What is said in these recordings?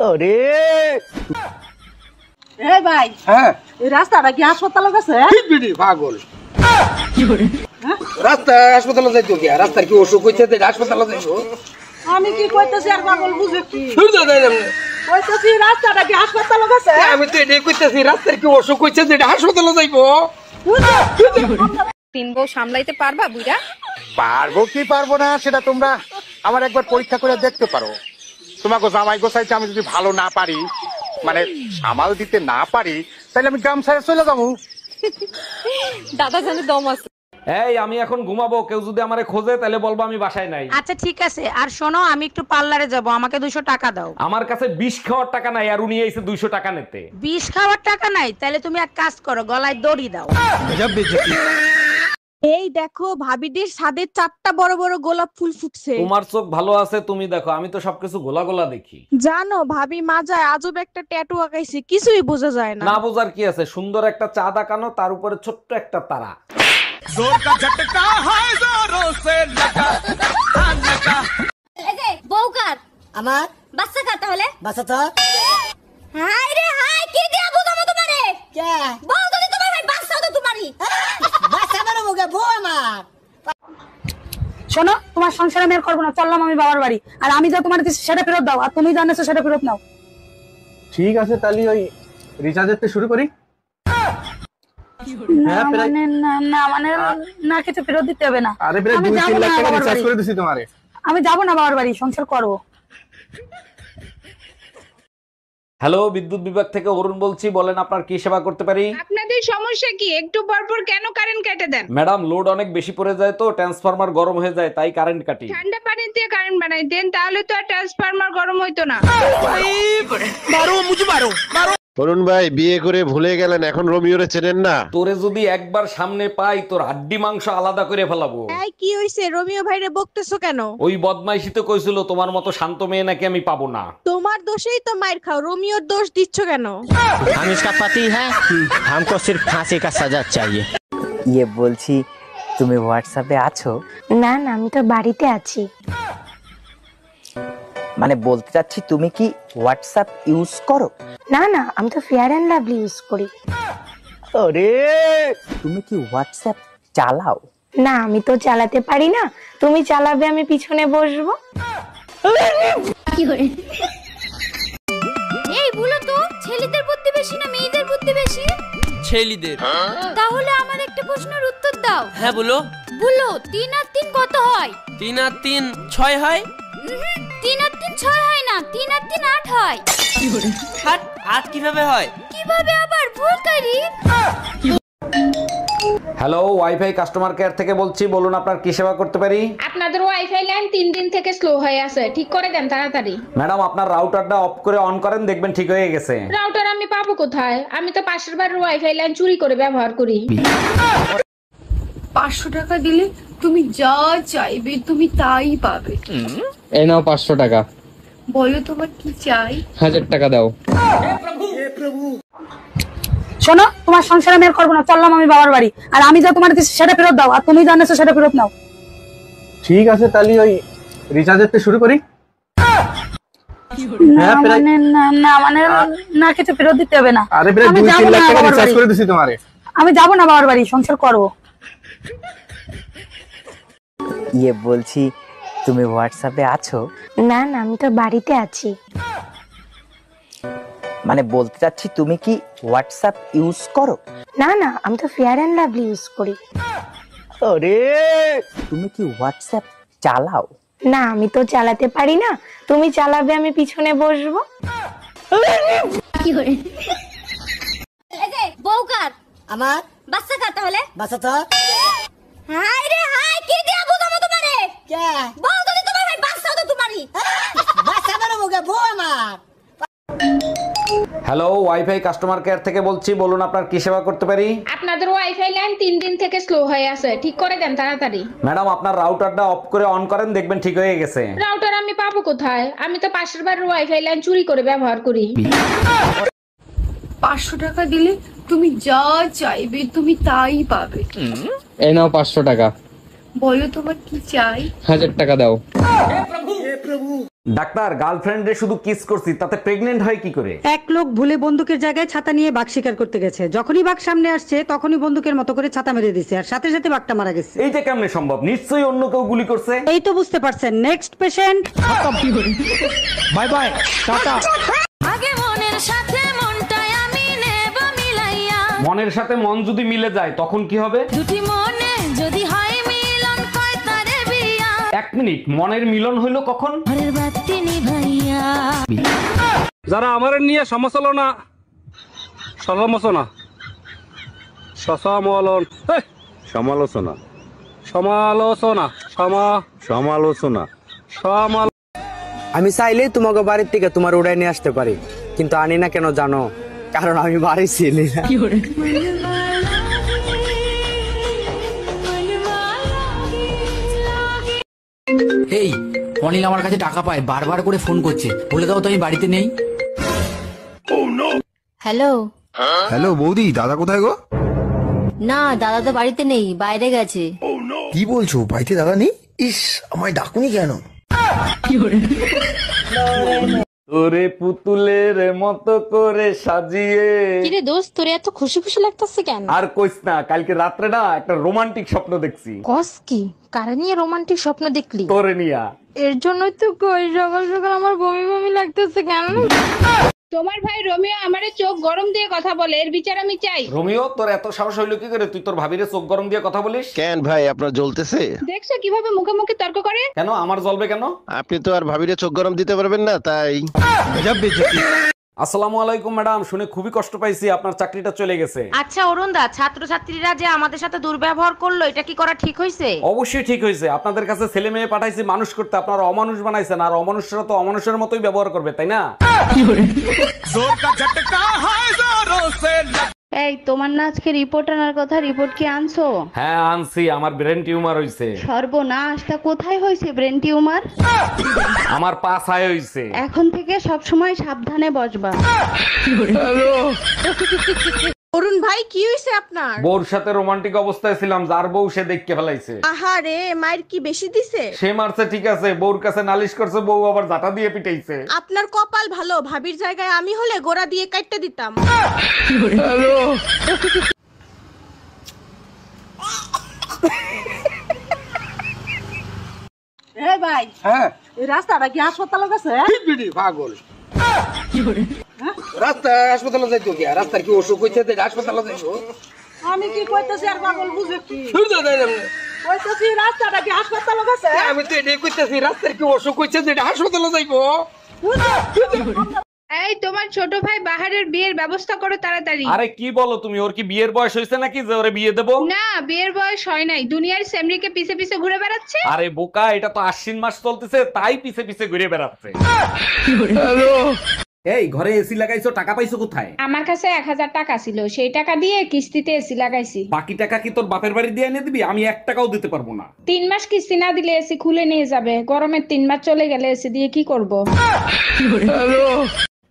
আরে এই ভাই, হ্যাঁ এই রাস্তাটা কি হাসপাতাল কাছে? ঠিক বিডি পাগল রাস্তা হাসপাতালে যাইতো কি রাস্তার কি অসুখ হইছে যে হাসপাতালে যাইবো আমি কি কইতেছি আর পাগল বুঝে কি? শুনতে দেয় না কইতেছি রাস্তাটা কি হাসপাতাল কাছে? আমি তো এটাই কইতেছি রাস্তার কি অসুখ হইছে যে হাসপাতালে যাইবো তিন বউ সামলাইতে পারবা বুইরা? পারবো কি পারবো না সেটা তোমরা আমার একবার পরীক্ষা করে দেখতে পারো। তোমাকে জামাই গোসাইতে আমি যদি ভালো না পারি, মানে সামাল দিতে না পারি, তাহলে আমি গ্রাম ছেড়ে চলে যাবো। দাদা জানে দম আছে। এই আমি এখন ঘুমাবো, কেউ যদি আমারে খোঁজে তাহলে বলবো আমি বাসায় নাই। আচ্ছা ঠিক আছে, আর শোনো আমি একটু পার্লারে যাব, আমাকে 200 টাকা দাও। আমার কাছে বিষ খাওয়ার টাকা নাই, আর উনি এসে 200 টাকা নিতে। বিষ খাওয়ার টাকা নাই? তাহলে তুমি এক কাজ করো, গলায় দড়ি দাও। এই দেখো ভাবিদের ছাদে 4টা বড় বড় গোলাপ ফুল ফুটছে। তোমার চোখ ভালো আছে, তুমি দেখো, আমি তো সবকিছু গোলা গোলা দেখি। জানো ভাবি মাজায় আজব একটা ট্যাটু আঁকাইছে, কিছুই বোঝা যায় না। না বোঝার কি আছে, সুন্দর একটা চাঁদ আঁকানো, তার উপরে ছোট্ট একটা তারা। এই যে বউকার আমার বাচ্চা কার তাহলে বাসা তো হাই রে হাই কি দিয়া বুঝাবো তোমারে কে বউ যদি তোমার ভাই বাচ্চা তো তোমারই বাসা মানে মুখে বউ আমার। শোনো, তোমার সংসারে মেয়ের করবো না, চললাম আমি বাবার বাড়ি। আর আমি যা তোমার দিচ্ছি সেটা ফেরত দাও, আর তুমি জানাছো সেটা ফেরত নাও। ঠিক আছে, তাহলে ওই রিচার্জের থেকে শুরু করি। না মানে না মানে না, কিছু ফেরত দিতে হবে না। আরে প্রায় আমি 2-3 যাবো লাখ না টাকা বাবার রিচার্জ বাড়ি। করে দিছি তোমারে। আমি যাবো না বাবার বাড়ি, সংসার করবো। হ্যালো, বিদ্যুৎ বিভাগ থেকে অরুণ বলছি, বলেন আপনার কি সেবা করতে পারি? আপনাদের সমস্যা কি? একটু পর পর কেন কারেন্ট কেটে দেন? ম্যাডাম, লোড অনেক বেশি পড়ে যায় তো ট্রান্সফরমার গরম হয়ে যায়, তাই কারেন্ট কাটি। ঠান্ডা পানি দিয়ে কারেন্ট বানাই দেন, তাহলে তো আর ট্রান্সফরমার গরম হইতো না। অরুণ ভাই, বিয়ে করে ভুলে গেলেন, এখন রোমিওরে চেনেন না? তোরে যদি একবার সামনে পাই, তোর হাড্ডি মাংস আলাদা করে ফেলাবো। এই কি হইছে? রোমিও ভাইরে বকতেছো কেন? ওই বদমাইশি তো কইছিল তোমার মতো শান্ত মেয়ে নাকি আমি পাবো না। তোমার দোষেই তো মাইর খাও, রোমিওর দোষ দিচ্ছ কেন? हम इसका पति है, हमको सिर्फ फांसी का सजा चाहिए। ইয়ে বলছি তুমি হোয়াটসঅ্যাপে আছো? না না, আমি তো বাড়িতে আছি। মানে বলতে চাচ্ছি তুমি কি হোয়াটসঅ্যাপ ইউজ করো? না না, আমি তো ফেয়ার অ্যান্ড লাভলি ইউজ করি। আরে তুমি কি হোয়াটসঅ্যাপ চালাও? না, আমি তো চালাতে পারি না, তুমি চালাবে, আমি পিছনে বসবো। এই বলো তো ছেলেদের বুদ্ধি বেশি না মেয়েদের বুদ্ধি বেশি? ছেলেদের। তাহলে আমার একটা প্রশ্নের উত্তর দাও। হ্যাঁ বলো। বলো 3 আর 3 কত হয়? 3 আর 3 6 হয়। 3 আর 3 6 হয় না, 3 আর 3 8 হয়। হাট 8 কিভাবে হয়? কিভাবে আবার ভুল করি? হ্যালো, ওয়াইফাই কাস্টমার কেয়ার থেকে বলছি, বলুন আপনার কি সেবা করতে পারি? আপনাদের ওয়াইফাই লাইন 3 দিন থেকে স্লো হয়ে আছে, ঠিক করে দেন তাড়াতাড়ি। ম্যাডাম, আপনার রাউটারটা অফ করে অন করেন, দেখবেন ঠিক হয়ে গেছে। রাউটার আমি পাবো কোথায়? আমি তো পাশের বাড়ির ওয়াইফাই লাইন চুরি করে ব্যবহার করি। 500 টাকা দিলে তুমি যা চাইবে তুমি তাই পাবে। এই নাও 500 টাকা। বলো তোমার কি চাই? 1000 টাকা দাও। শোনো, তোমার সংসারে মেয়ের করবো না, চললাম আমি বাবার বাড়ি। আর আমি যা তোমার দিচ্ছি সেটা ফেরত দাও, আর তুমি জানাছো সেটা ফেরত নাও। ঠিক আছে, তাহলে ওই রিচার্জের থেকে শুরু করি। না মানে না মানে না, কিছু ফেরত দিতে হবে না। আরে প্রায় আমি 2-3 যাবো লাখ না টাকা বাবার রিচার্জ বাড়ি। করে দিছি তোমারে। আমি যাবো না বাবার বাড়ি, সংসার করবো। ইয়ে বলছি তুমি হোয়াটসঅ্যাপে আছো? না না, আমি তো বাড়িতে আছি। মানে বলতে চাচ্ছি তুমি কি হোয়াটসঅ্যাপ ইউজ করো? না না, আমি তো ফেয়ার অ্যান্ড লাভলি ইউজ করি। আরে তুমি কি হোয়াটসঅ্যাপ চালাও? না, আমি তো চালাতে পারি না, তুমি চালাবে, আমি পিছনে বসবো। এই যে বউকার আমার বাচ্চা কার তাহলে বাসা তো হাই রে হাই কি দিয়া বুঝাবো তোমারে কে বউ যদি তোমার ভাই বাচ্চা তো তোমারই বাসা মানে মুখে বউ আমার। হ্যালো, ওয়াইফাই কাস্টমার কেয়ার থেকে বলছি, বলুন আপনার কি সেবা করতে পারি? আপনাদের ওয়াইফাই লাইন 3 দিন থেকে স্লো হয়ে আছে, ঠিক করে দেন তাড়াতাড়ি। ম্যাডাম, আপনার রাউটারটা অফ করে অন করেন, দেখবেন ঠিক হয়ে গেছে। রাউটার আমি পাবো কোথায়? আমি তো পাশের বাড়ির ওয়াইফাই লাইন চুরি করে ব্যবহার করি। 500 টাকা দিলে তুমি যা চাইবে তুমি তাই পাবে। এই নাও 500 টাকা। বলো তোমার কি চাই? 1000 টাকা দাও। ডাক্তার, গার্লফ্রেন্ডে শুধু কিস করছি, তাতে প্রেগনেন্ট হয় কি করে? এক লোক ভুলে বন্দুকের জায়গায় ছাতা নিয়ে বাঘ শিকার করতে গেছে, যখনই বাঘ সামনে আসছে তখনই বন্দুকের মতো করে ছাতা মেরে দিছে, আর সাথে সাথে বাঘটা মারা গেছে। এইটা কেমনে সম্ভব? নিশ্চয়ই অন্য কেউ গুলি করছে। এই তো বুঝতে পারছেন। Next patient. Bye bye, tata. আগে মনের সাথে মনটাই আমি নেব মিলাইয়া, মনের সাথে মন যদি মিলে যায় তখন কি হবে? দুটি মনে যদি হয় মিলন কয় তারে বিয়া, 1 মিনিট, মনের মিলন হইলো কখন? ঘরের বাতি নিভাইয়া। যারা আমার নিয়ে সমালোচনা আমি চাইলেই তোমাকে বাড়ির থেকে তোমার উড়াই নিয়ে আসতে পারি, কিন্তু আনি না কেন জানো? কারণ আমি বাড়ি ছিলি না। এই অনিল আমার কাছে টাকা পায়, বারবার করে ফোন করছে, বলে দাও তো আমি বাড়িতে নেই। হ্যালো হ্যালো বৌদি, দাদা কোথায় গো? না, দাদা তো বাড়িতে নেই, বাইরে গেছে। কি বলছো, বাড়িতে দাদা নেই? ইস, আমায় ডাকুনি কেন? তোরে পুতুলের মতো করে সাজিয়ে। কিরে দোস্ত, তোরে এত খুশি খুশি লাগতেছে কেন? আর কইস না, কালকে রাত্রে না একটা রোমান্টিক স্বপ্ন দেখছি। কস কি? কারে নিয়ে রোমান্টিক স্বপ্ন দেখলি? তোরে নিয়া। এর জন্যই তো কই সকাল সকাল আমার বমি বমি লাগতেছে কেন? তোমার ভাই রোমিও আমারে চোখ গরম দিয়ে কথা বলে, এর বিচার আমি চাই। রোমিও, তোর এত সাহস হইলো কি করে তুই তোর ভাবিরে চোখ গরম দিয়ে কথা বলিস? কেন ভাই, আপনার জ্বলতেছে? দেখছো কিভাবে মুখে মুখে তর্ক করে? কেন আমার জ্বলবে কেন? আপনি তো আর ভাবিরে চোখ গরম দিতে পারবেন না, তাই। আসসালামু আলাইকুম ম্যাডাম, শুনে খুবই কষ্ট পাইছি, আপনার চাকরিটা চলে গেছে। আচ্ছা অরুণদা, ছাত্রছাত্রীরা যে আমাদের সাথে দুর্ব্যবহার করলো, এটা কি করা ঠিক হয়েছে? অবশ্যই ঠিক হয়েছে। আপনাদের কাছে ছেলে মেয়ে পাঠাইছি মানুষ করতে, আপনারা অমানুষ বানাইছেন, আর অমানুষরা তো অমানুষের মতোই ব্যবহার করবে, তাই না? এই তোমার না আজকে রিপোর্ট আনার কথা, রিপোর্ট কি আনছো? হ্যাঁ আনছি, আমার ব্রেন টিউমার হইছে। সর্বনাশ, তা কোথায় হয়েছে ব্রেন টিউমার? আমার পা ছায় হইছে। এখন থেকে সব সময় সাবধানে বসবা। অরুণ ভাই, কি হয়েছে আপনার? বউর সাথে রোমান্টিক অবস্থায় ছিলাম, যার বউ সে দেখকে ফেলাইছে। আহারে, মায়ের কি বেশি দিছে? সে মারছে ঠিক আছে, বউর কাছে নালিশ করছে, বউ আবার জাটা দিয়ে পিটাইছে। আপনার কপাল ভালো, ভাবির জায়গায় আমি হলে গোড়া দিয়ে কাটতে দিতাম। এই ভাই, হ্যাঁ, এই রাস্তাটা কি হাসপাতাল কাছে? পাগল। রাস্তা হাসপাতালে যাইতো কি? রাস্তার কি অসুখ হইছে যে হাসপাতালে যাইতো? আমি কি কইতেছি আর পাগল বুঝে কি? কইতেছি রাস্তাটা কি হাসপাতাল কাছে? আমি তো এটাই কইতেছি, রাস্তার কি অসুখ হইছে যে হাসপাতালে যাইবো? এই তোমার ছোট ভাই বাহারের বিয়ের ব্যবস্থা করো তাড়াতাড়ি। আরে কি বলো তুমি? ওর কি বিয়ের বয়স হয়েছে নাকি যে ওরে বিয়ে দেবো? না, বিয়ের বয়স হয় নাই, দুনিয়ার সেমরিকে পিছে পিছে ঘুরে বেড়াচ্ছে। আরে বোকা, এটা তো আশ্বিন মাস চলতেছে, তাই পিছে পিছে ঘুরে বেড়াচ্ছে। এই ঘরে এসি লাগাইছো, টাকা পাইছো কোথায়? আমার কাছে 1000 টাকা ছিল, সেই টাকা দিয়ে কিস্তিতে এসি লাগাইছি। বাকি টাকা কি তোর বাপের বাড়ি দিয়ে এনে দিবি? আমি 1 টাকাও দিতে পারবো না। 3 মাস কিস্তি না দিলে এসি খুলে নিয়ে যাবে, গরমের 3 মাস চলে গেলে এসি দিয়ে কি করব?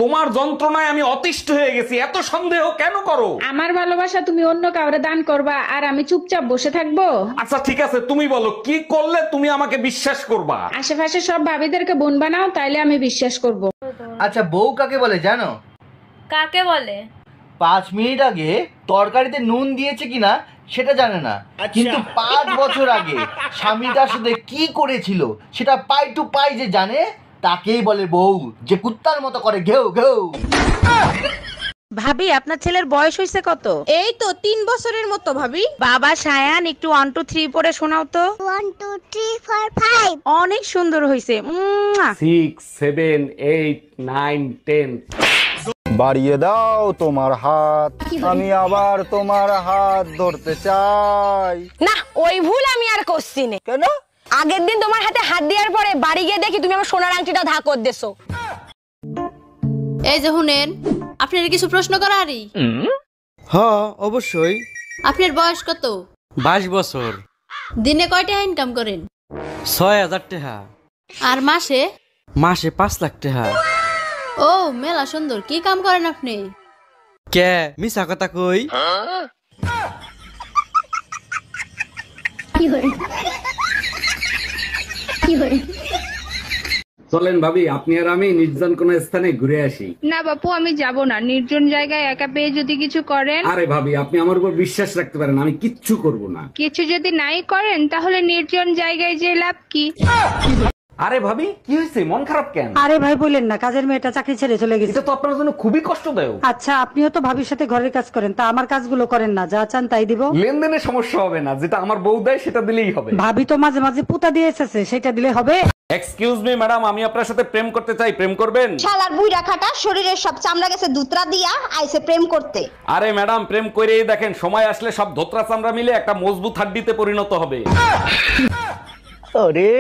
তোমার যন্ত্রণায় আমি অতিষ্ঠ হয়ে গেছি, এত সন্দেহ কেন করো? আমার ভালোবাসা তুমি অন্য কাউরে দান করবা আর আমি চুপচাপ বসে থাকবো? আচ্ছা ঠিক আছে, তুমি বলো কি করলে তুমি আমাকে বিশ্বাস করবা? আশেপাশে সব ভাবিদেরকে বোন বানাও, তাইলে আমি বিশ্বাস করব। আচ্ছা, বউ কাকে বলে জানো? কাকে বলে? 5 মিনিট আগে তরকারিতে নুন দিয়েছে কিনা সেটা জানে না, কিন্তু 5 বছর আগে স্বামী তার সাথে কি করেছিল সেটা পাই টু পাই যে জানে, তাকেই বলে বউ, যে কুত্তার মতো করে ঘেউ ঘেউ। ভাবি, আপনার ছেলের বয়স হয়েছে কত? এই তো 3 বছরের মতো ভাবি। বাবা সায়ান, একটু 1 2 3 পড়ে শোনাও তো। 1 2 3 4 5। অনেক সুন্দর হয়েছে। 6 7 8 9 10। বাড়িয়ে দাও তোমার হাত, আমি আবার তোমার হাত ধরতে চাই। না, ওই ভুল আমি আর করছি না। কেন? আগের দিন তোমার হাতে হাত দেওয়ার পরে বাড়ি গিয়ে দেখি তুমি আমার সোনার আংটিটা ধা করে দিছো। এই যে শুনেন, আপনার কিছু প্রশ্ন করারই? হ্যাঁ অবশ্যই। আপনার বয়স কত? 22 বছর। দিনে কয় টাকা ইনকাম করেন? 6000 টাকা। আর মাসে? মাসে 5 লাখ টাকা। ও মেলা সুন্দর, কি কাম করেন আপনি? কে মিছা কথা কই? চলেন ভাবি, আপনি আর আমি নির্জন কোন স্থানে ঘুরে আসি। না বাপু, আমি যাব না। নির্জন জায়গায় একা পেয়ে যদি কিছু করেন। আরে ভাবি, আপনি আমার উপর বিশ্বাস রাখতে পারেন, আমি কিচ্ছু করব না। কিছু যদি নাই করেন তাহলে নির্জন জায়গায় যে লাভ কি? আরে ভাবি, কি হয়েছে? মন খারাপ কেন? আরে ভাই বললেন না, কাজের মেয়েটা চাকরি ছেড়ে চলে গেছে। এটা তো আপনার জন্য খুবই কষ্টদায়ক। আচ্ছা, আপনিও তো ভাবির সাথে ঘরের কাজ করেন, তা আমার কাজগুলো করেন না, যা চান তাই দিব। লেনদেনে সমস্যা হবে না, যেটা আমার বউ দেয় সেটা দিলেই হবে। ভাবি তো মাঝে মাঝে পুতা দিয়ে এসেছে, সেটা দিলে হবে। এক্সকিউজ মি ম্যাডাম, আমি আপনার সাথে প্রেম করতে চাই, প্রেম করবেন? শালার বুইড়া খাটা শরীরের সব চামড়া গেছে দুতরা দিয়া আইছে প্রেম করতে। আরে ম্যাডাম, প্রেম করেই দেখেন, সময় আসলে সব ধোত্রা চামড়া মিলে একটা মজবুত হাড্ডিতে পরিণত হবে। আরে